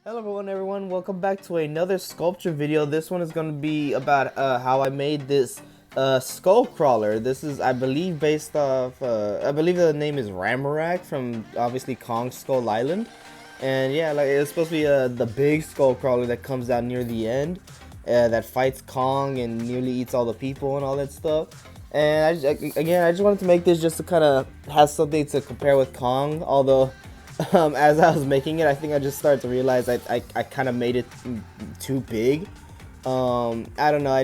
Hello everyone, welcome back to another sculpture video. This one is going to be about how I made this Skullcrawler. This is, I believe, based off, I believe the name is Ramorak from, obviously, Kong Skull Island. And yeah, like it's supposed to be the big Skullcrawler that comes out near the end, that fights Kong and nearly eats all the people and all that stuff. And I just wanted to make this just to kind of have something to compare with Kong, although as I was making it, I think I just started to realize I kind of made it too big. I don't know. I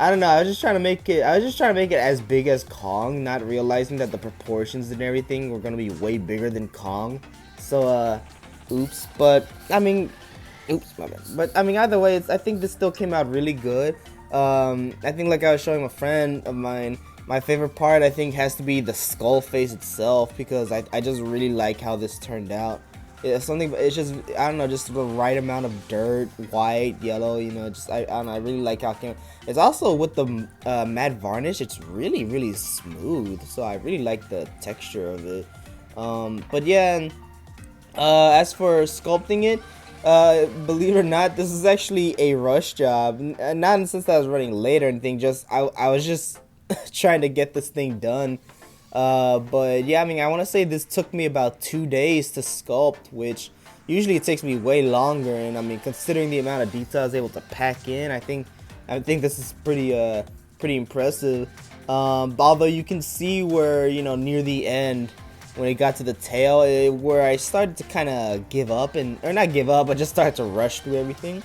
don't know. I was just trying to make it. I was just trying to make it as big as Kong, not realizing that the proportions and everything were gonna be way bigger than Kong. So, oops. But I mean, oops, my bad. But I mean, either way, I think this still came out really good. I think, like I was showing a friend of mine, my favorite part, I think, has to be the skull face itself, because I just really like how this turned out. It's something, it's just, I don't know, just the right amount of dirt, white, yellow, you know, just, I don't know, I really like how it came. It's also with the matte varnish, it's really smooth, so I really like the texture of it. But yeah, and, as for sculpting it, believe it or not, this is actually a rush job. Not in the sense that I was running late or anything, just, I was just trying to get this thing done. But yeah, I mean, I want to say this took me about 2 days to sculpt, which usually it takes me way longer. And I mean, considering the amount of detail I was able to pack in, I think this is pretty impressive. Although you can see where, you know, near the end, when it got to the tail, where I started to kind of give up, or not give up, but just started to rush through everything.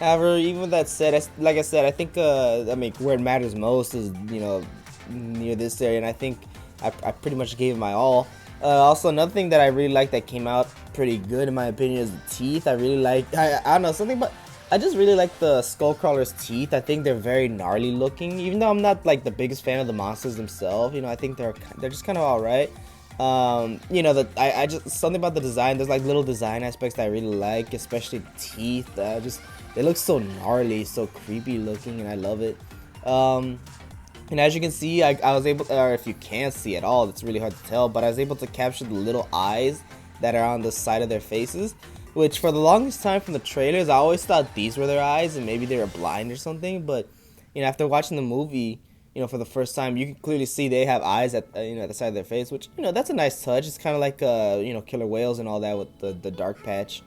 However, even with that said, like I said, I think I mean, where it matters most is, you know, near this area, and I think I pretty much gave it my all. Also, another thing that I really like that came out pretty good in my opinion is the teeth. I really like, I don't know, something, but I just really like the Skullcrawler's teeth. I think they're very gnarly looking, even though I'm not like the biggest fan of the monsters themselves. You know, I think they're just kind of alright. You know, that I just, something about the design, there's like little design aspects that I really like, especially the teeth. They look so gnarly, so creepy looking, and I love it. And as you can see, I was able, or if you can't see at all, it's really hard to tell, but I was able to capture the little eyes that are on the side of their faces, which for the longest time from the trailers, I always thought these were their eyes and maybe they were blind or something. But you know, after watching the movie, you know, for the first time, you can clearly see they have eyes at, you know, at the side of their face, which, you know, that's a nice touch. It's kind of like you know, killer whales and all that with the dark patch.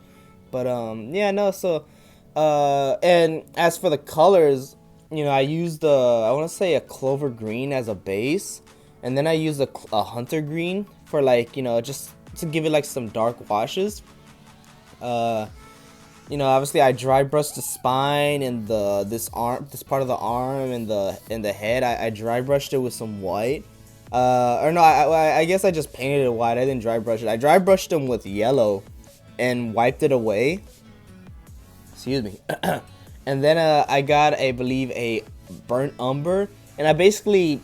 But yeah, no, so and as for the colors, you know, I used I want to say a clover green as a base, and then I used a hunter green for, like, you know, just to give it like some dark washes. You know, obviously I dry brushed the spine and this part of the arm and the head. I dry brushed it with some white. Or no, I guess I just painted it white. I didn't dry brush it. I dry brushed them with yellow and wiped it away. Excuse me. And then I got, I believe, a burnt umber, and I basically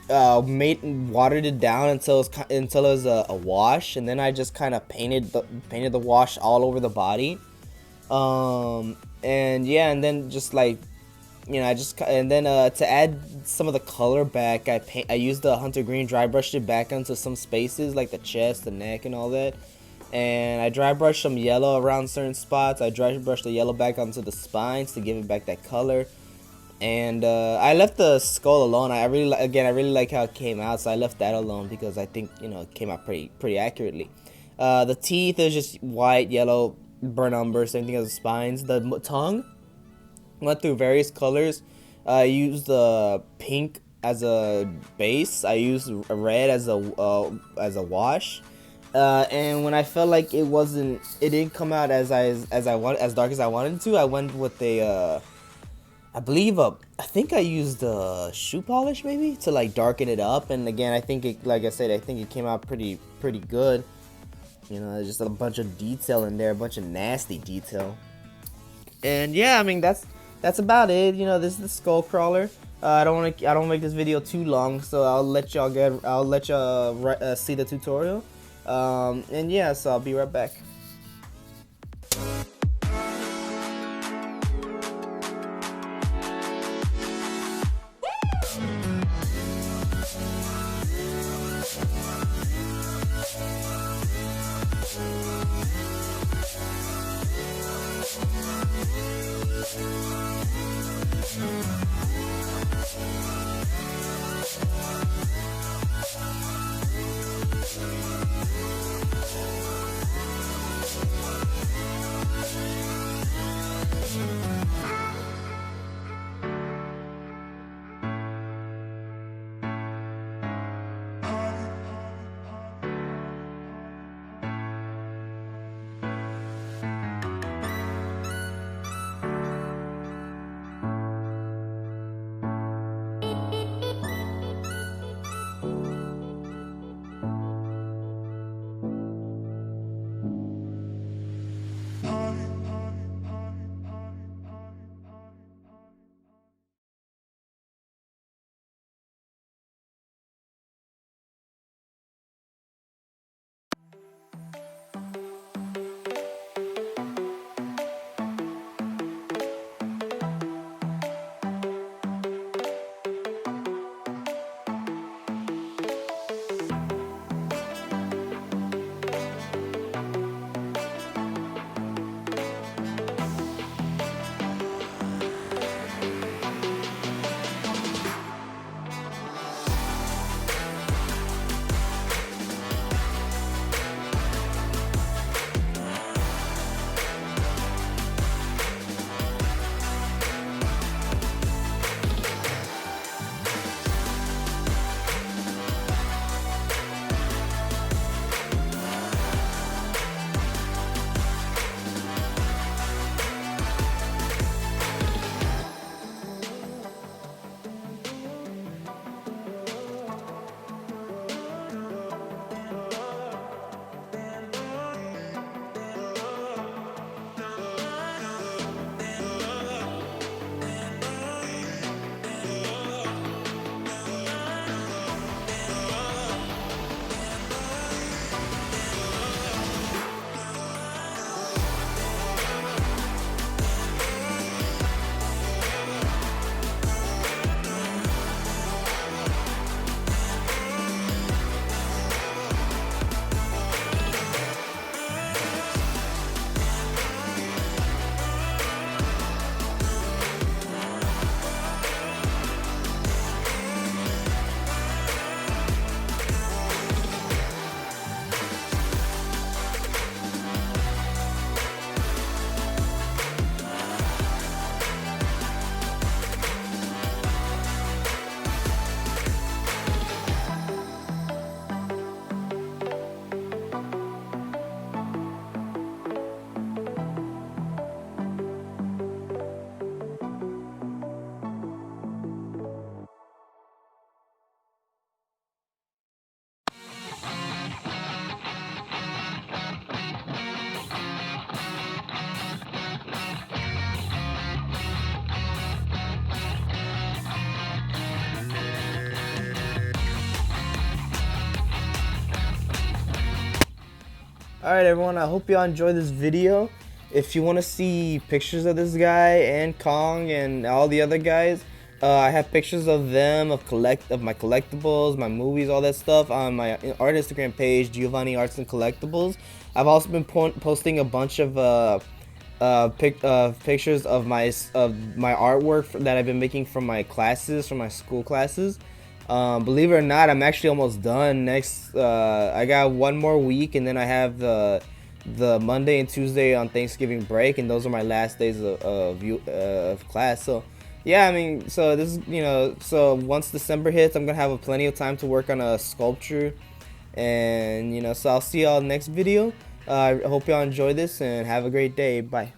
watered it down until it was a wash, and then I just kind of painted the wash all over the body. And yeah, and then just like, you know, to add some of the color back, I used the hunter green, dry brushed it back onto some spaces like the chest, the neck, and all that. And I dry brushed some yellow around certain spots. I dry brushed the yellow back onto the spines to give it back that color. And I left the skull alone. I really like how it came out, so I left that alone because I think, you know, it came out pretty accurately. The teeth is just white, yellow, burnt umber, same thing as the spines. The tongue went through various colors. I used the pink as a base. I used red as a wash. And when I felt like it didn't come out as dark as I wanted to, I went with I think I used shoe polish maybe to like darken it up. And again, I think like I said, I think it came out pretty good. You know, there's just a bunch of detail in there, a bunch of nasty detail. And yeah, I mean, that's about it. You know, this is the Skullcrawler. I don't want to make this video too long, so I'll let y'all see the tutorial. And yeah, so I'll be right back. Alright everyone, I hope y'all enjoy this video. If you want to see pictures of this guy and Kong and all the other guys, I have pictures of them, of my collectibles, my movies, all that stuff on my art Instagram page, giovanniartandcollectibles. I've also been posting a bunch of pictures of my artwork that I've been making from my classes, from my school classes. Believe it or not, I'm actually almost done. I got one more week, and then I have the Monday and Tuesday on Thanksgiving break, and those are my last days of class. So yeah, I mean, so this is, so once December hits, I'm gonna have plenty of time to work on a sculpture, and so I'll see y'all next video. I hope y'all enjoy this and have a great day. Bye.